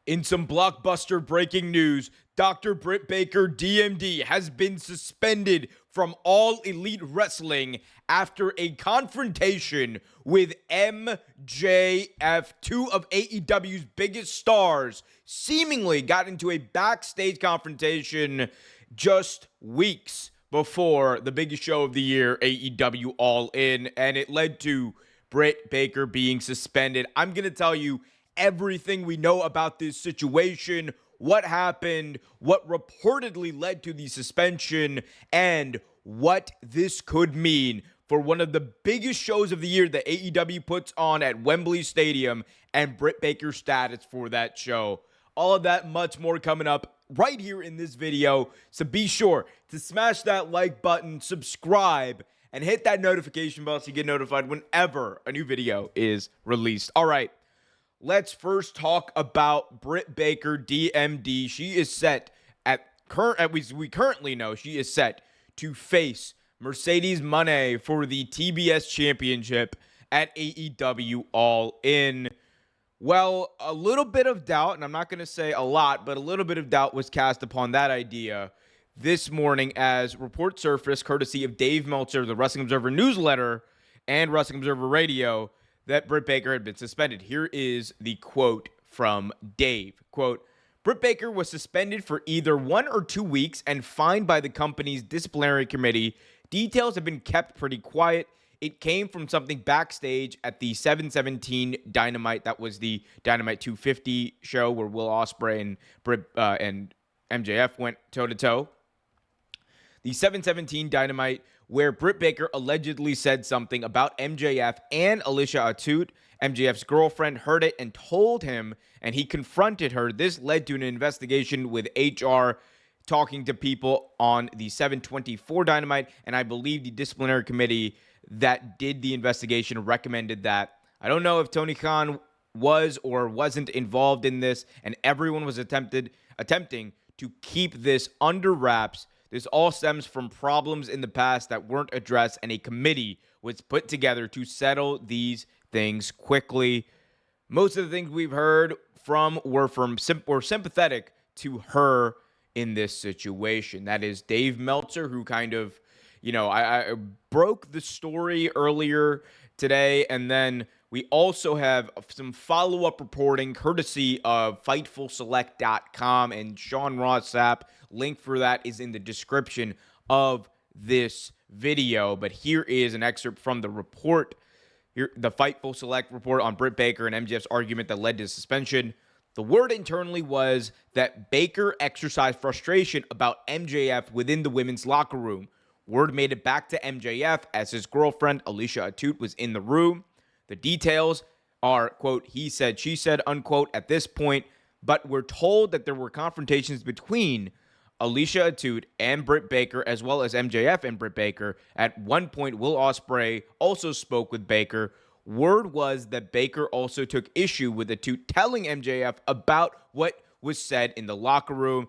In some blockbuster breaking news, Dr. Britt Baker, DMD, has been suspended from All Elite Wrestling after a confrontation with MJF. Two of AEW's biggest stars seemingly got into a backstage confrontation just weeks before the biggest show of the year, AEW All In, and it led to Britt Baker being suspended. I'm going to tell you everything we know about this situation, what happened, what reportedly led to the suspension, and what this could mean for one of the biggest shows of the year that AEW puts on at Wembley Stadium and Britt Baker's status for that show. All of that, much more coming up right here in this video. So be sure to smash that like button, subscribe, and hit that notification bell so you get notified whenever a new video is released. All right. Let's first talk about Britt Baker, DMD. She is set we currently know she is set to face Mercedes Moné for the TBS Championship at AEW All In. Well, a little bit of doubt, and I'm not going to say a lot, but a little bit of doubt was cast upon that idea this morning as reports surfaced, courtesy of Dave Meltzer, the Wrestling Observer newsletter and Wrestling Observer Radio, that Britt Baker had been suspended. Here is the quote from Dave. Quote, Britt Baker was suspended for either 1 or 2 weeks and fined by the company's disciplinary committee. Details have been kept pretty quiet. It came from something backstage at the 717 Dynamite. That was the Dynamite 250 show where Will Ospreay and Britt and MJF went toe-to-toe. The 717 Dynamite, where Britt Baker allegedly said something about MJF and Alicia Atout. MJF's girlfriend heard it and told him, and he confronted her. This led to an investigation with HR talking to people on the 724 Dynamite, and I believe the disciplinary committee that did the investigation recommended that. I don't know if Tony Khan was or wasn't involved in this, and everyone was attempting to keep this under wraps. This all stems from problems in the past that weren't addressed, and a committee was put together to settle these things quickly. Most of the things we've heard from were sympathetic to her in this situation. That is Dave Meltzer, who kind of, I broke the story earlier today, and then we also have some follow-up reporting courtesy of FightfulSelect.com and Sean Ross Sapp. Link for that is in the description of this video. But here is an excerpt from the report, here, the Fightful Select report on Britt Baker and MJF's argument that led to suspension. The word internally was that Baker exercised frustration about MJF within the women's locker room. Word made it back to MJF as his girlfriend, Alicia Atout, was in the room. The details are, quote, he said, she said, unquote, at this point, but we're told that there were confrontations between Alicia Atout and Britt Baker, as well as MJF and Britt Baker. At one point, Will Ospreay also spoke with Baker. Word was that Baker also took issue with Atout telling MJF about what was said in the locker room.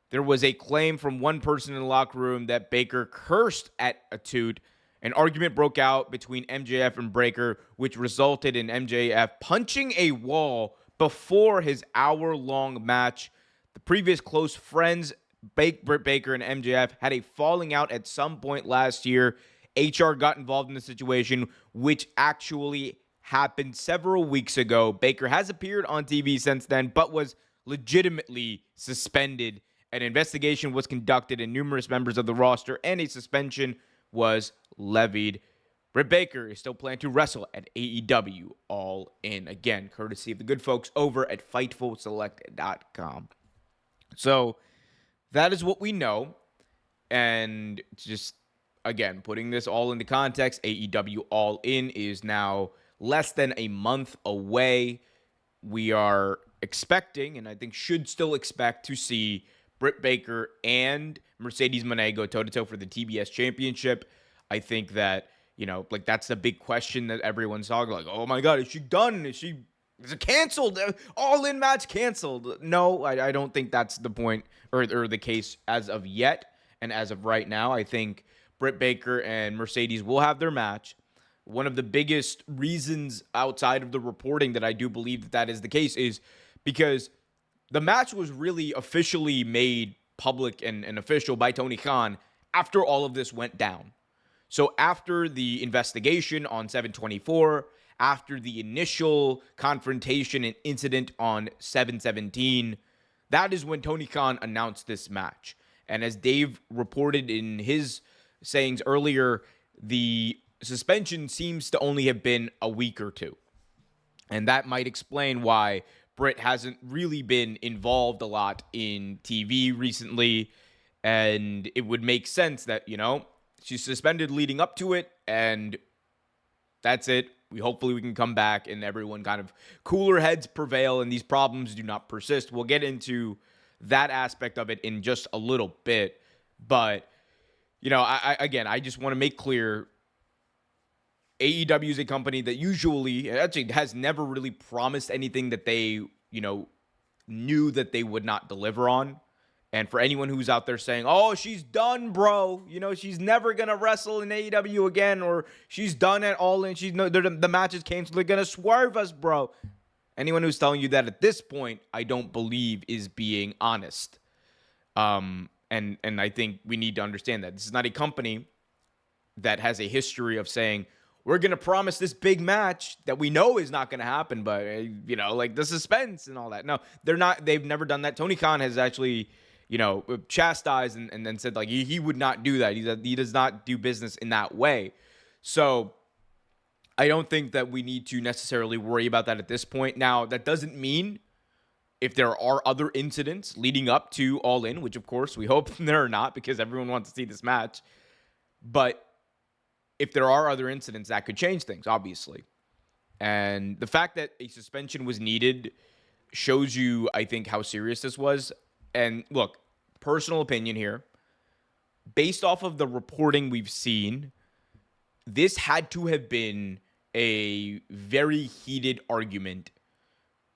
There was a claim from one person in the locker room that Baker cursed at Atout. An argument broke out between MJF and Baker, which resulted in MJF punching a wall before his hour-long match. The previous close friends, Britt Baker and MJF, had a falling out at some point last year. HR got involved in the situation, which actually happened several weeks ago. Baker has appeared on TV since then, but was legitimately suspended. An investigation was conducted in numerous members of the roster, and a suspension was levied. Britt Baker is still planning to wrestle at AEW All In. Again, courtesy of the good folks over at FightfulSelect.com. So that is what we know. And just, again, putting this all into context, AEW All In is now less than a month away. We are expecting, and I think should still expect, to see Britt Baker and Mercedes Moné go toe-to-toe for the TBS Championship. I think that, that's the big question that everyone's talking, like, oh my God, is she done? Is it canceled? All-in match canceled? No, I don't think that's the point or the case as of yet. And as of right now, I think Britt Baker and Mercedes will have their match. One of the biggest reasons outside of the reporting that I do believe that is the case is because The match was really officially made public and official by Tony Khan after all of this went down. So after the investigation on 7/24, after the initial confrontation and incident on 7/17, that is when Tony Khan announced this match. And as Dave reported in his sayings earlier, the suspension seems to only have been a week or two. And that might explain why Britt hasn't really been involved a lot in TV recently. And it would make sense that, she's suspended leading up to it, and that's it. Hopefully we can come back and everyone kind of cooler heads prevail and these problems do not persist. We'll get into that aspect of it in just a little bit. But, I just want to make clear, AEW is a company that usually, actually has never really promised anything that they, knew that they would not deliver on. And for anyone who's out there saying, oh, she's done, bro, she's never going to wrestle in AEW again, or she's done at All In, the match is canceled, they're going to swerve us, bro. Anyone who's telling you that at this point, I don't believe is being honest. And I think we need to understand that. This is not a company that has a history of saying, we're going to promise this big match that we know is not going to happen, but, like the suspense and all that. No, they're not. They've never done that. Tony Khan has actually, chastised and then said, like, he would not do that. He does not do business in that way. So I don't think that we need to necessarily worry about that at this point. Now, that doesn't mean if there are other incidents leading up to All In, which, of course, we hope there are not because everyone wants to see this match. But if there are other incidents, that could change things, obviously. And the fact that a suspension was needed shows you, I think, how serious this was. And look, personal opinion here. Based off of the reporting we've seen, this had to have been a very heated argument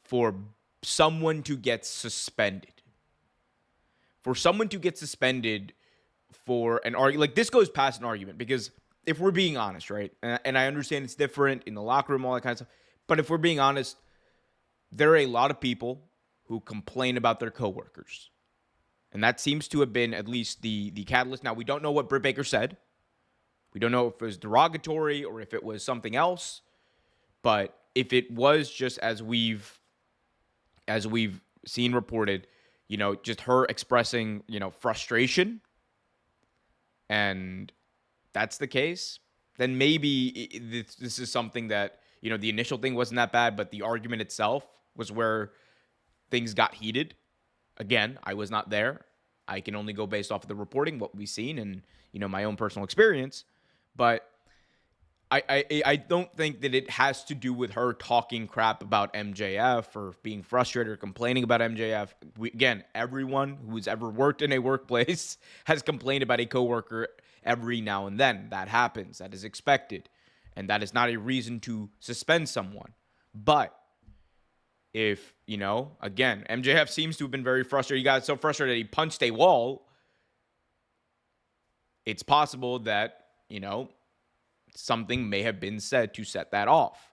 for someone to get suspended. For someone to get suspended for an argument. Like, this goes past an argument because if we're being honest, right? And I understand it's different in the locker room, all that kind of stuff. But if we're being honest, there are a lot of people who complain about their coworkers. And that seems to have been at least the catalyst. Now, we don't know what Britt Baker said. We don't know if it was derogatory or if it was something else. But if it was just as we've seen reported, just her expressing, frustration, and that's the case, then maybe this is something that, the initial thing wasn't that bad, but the argument itself was where things got heated. Again, I was not there. I can only go based off of the reporting, what we've seen, and, my own personal experience. But I don't think that it has to do with her talking crap about MJF or being frustrated or complaining about MJF. Again, everyone who's ever worked in a workplace has complained about a coworker every now and then. That happens. That is expected. And that is not a reason to suspend someone. But if, again, MJF seems to have been very frustrated. He got so frustrated that he punched a wall. It's possible that, something may have been said to set that off.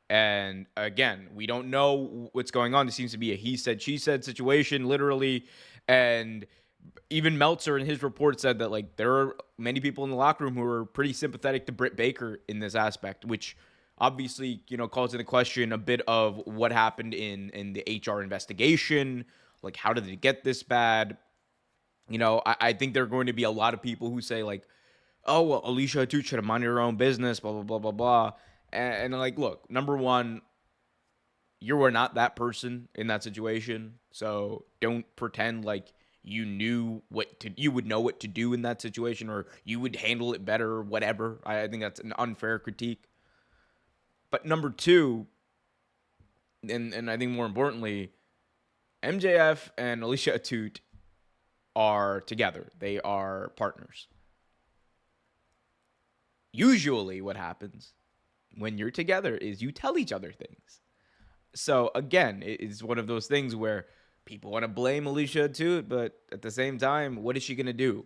And again, we don't know what's going on. There seems to be a he said, she said situation, literally. And even Meltzer in his report said that, like, there are many people in the locker room who are pretty sympathetic to Britt Baker in this aspect, which obviously, calls into question a bit of what happened in the HR investigation. Like, how did it get this bad? I think there are going to be a lot of people who say, like, oh, well, Alicia Atout should have minded her own business, blah, blah, blah, blah, blah. And like, look, number one, you were not that person in that situation. So don't pretend like you would know what to do in that situation, or you would handle it better, or whatever. I think that's an unfair critique. But number two, and I think more importantly, MJF and Alicia Atout are together. They are partners. Usually what happens when you're together is you tell each other things. So again, it's one of those things where people want to blame Alicia Atout, but at the same time, what is she going to do?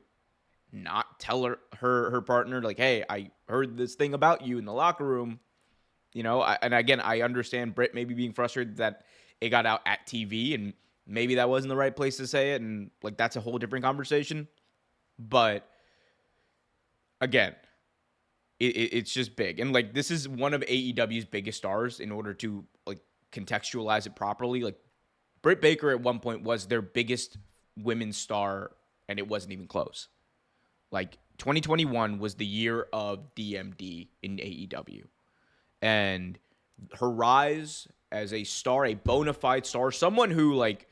Not tell her partner, like, hey, I heard this thing about you in the locker room. And again, I understand Britt maybe being frustrated that it got out at TV, and maybe that wasn't the right place to say it, and like that's a whole different conversation. But again, it's just big, and like this is one of AEW's biggest stars. In order to like contextualize it properly, like Britt Baker at one point was their biggest women's star, and it wasn't even close. Like 2021 was the year of DMD in AEW, and her rise as a star, a bona fide star, someone who like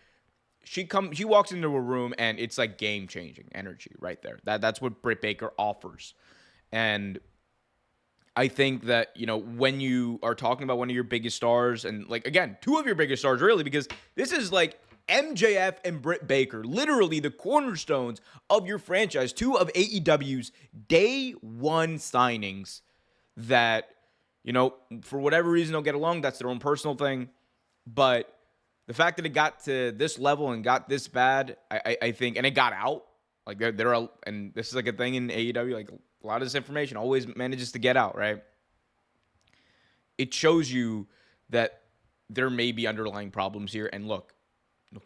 she walks into a room and it's like game changing energy right there. That's what Britt Baker offers, and I think that, you know, when you are talking about one of your biggest stars, and like, again, two of your biggest stars, really, because this is like MJF and Britt Baker, literally the cornerstones of your franchise, two of AEW's day one signings that, you know, for whatever reason don't get along. That's their own personal thing. But the fact that it got to this level and got this bad, I think, and it got out, like they're and this is like a thing in AEW, like a lot of this information always manages to get out, right? It shows you that there may be underlying problems here. And look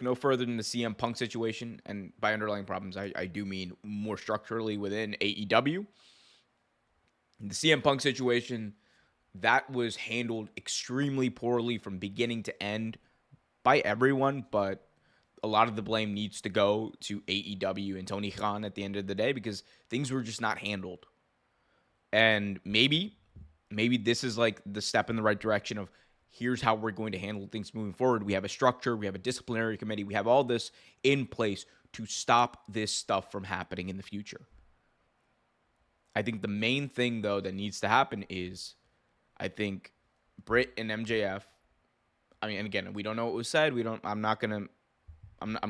no further than the CM Punk situation. And by underlying problems, I do mean more structurally within AEW. The CM Punk situation, that was handled extremely poorly from beginning to end by everyone, but a lot of the blame needs to go to AEW and Tony Khan at the end of the day because things were just not handled. And maybe this is like the step in the right direction of here's how we're going to handle things moving forward. We have a structure, we have a disciplinary committee, we have all this in place to stop this stuff from happening in the future. I think the main thing, though, that needs to happen is I think Britt and MJF, I mean, and again, we don't know what was said. I'm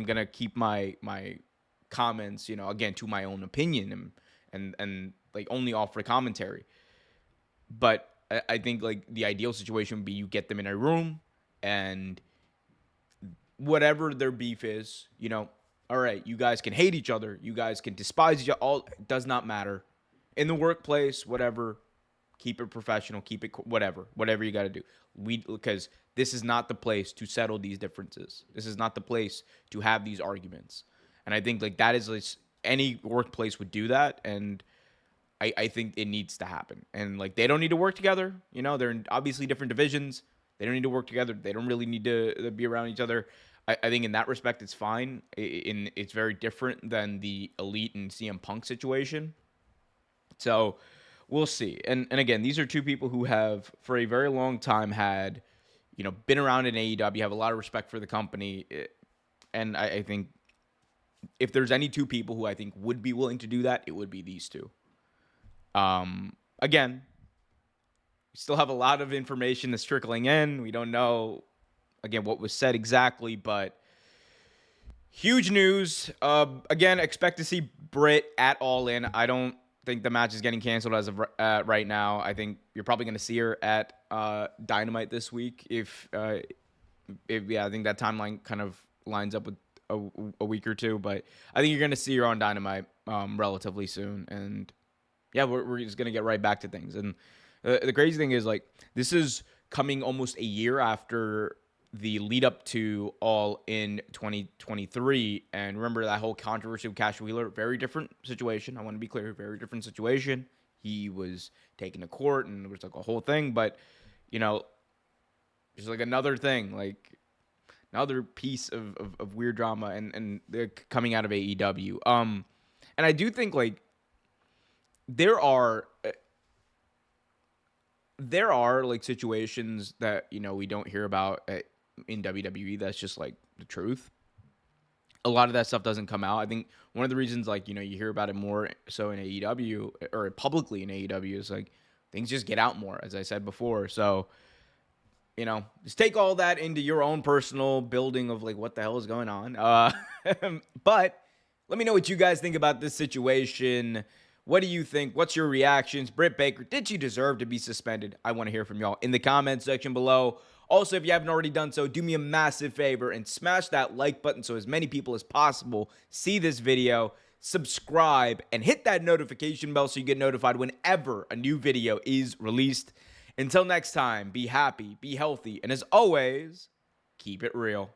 gonna keep my comments, you know, again, to my own opinion and like only offer commentary. But I think like the ideal situation would be you get them in a room and whatever their beef is, you know, all right, you guys can hate each other, you guys can despise each other, all does not matter. In the workplace, whatever, keep it professional, keep it whatever you got to do. Because this is not the place to settle these differences. This is not the place to have these arguments. And I think like that is like, any workplace would do that, and I think it needs to happen. And like they don't need to work together. You know, they're in obviously different divisions. They don't need to work together. They don't really need to be around each other. I think in that respect, it's fine. It's very different than the Elite and CM Punk situation. So we'll see. And again, these are two people who have for a very long time had, you know, been around in AEW, have a lot of respect for the company. And I think if there's any two people who I think would be willing to do that, it would be these two. Again, we still have a lot of information that's trickling in. We don't know, again, what was said exactly, but huge news. Again, expect to see Britt at All In. I don't think the match is getting canceled as of right now. I think you're probably going to see her at Dynamite this week. If I think that timeline kind of lines up with a week or two, but I think you're going to see her on Dynamite relatively soon. And yeah, we're just going to get right back to things. And the crazy thing is, like, this is coming almost a year after the lead up to All In 2023. And remember that whole controversy with Cash Wheeler, very different situation. I want to be clear, very different situation. He was taken to court and it was like a whole thing, but you know, it's like another thing, like another piece of weird drama and they're coming out of AEW. And I do think like there are like situations that, you know, we don't hear about in WWE. That's just like the truth. A lot of that stuff doesn't come out. I think one of the reasons, like, you know, you hear about it more so in AEW or publicly in AEW is like things just get out more, as I said before. So, you know, just take all that into your own personal building of like what the hell is going on. But let me know what you guys think about this situation. What do you think? What's your reactions? Britt Baker, did she deserve to be suspended? I want to hear from y'all in the comments section below. Also, if you haven't already done so, do me a massive favor and smash that like button so as many people as possible see this video. Subscribe and hit that notification bell so you get notified whenever a new video is released. Until next time, be happy, be healthy, and as always, keep it real.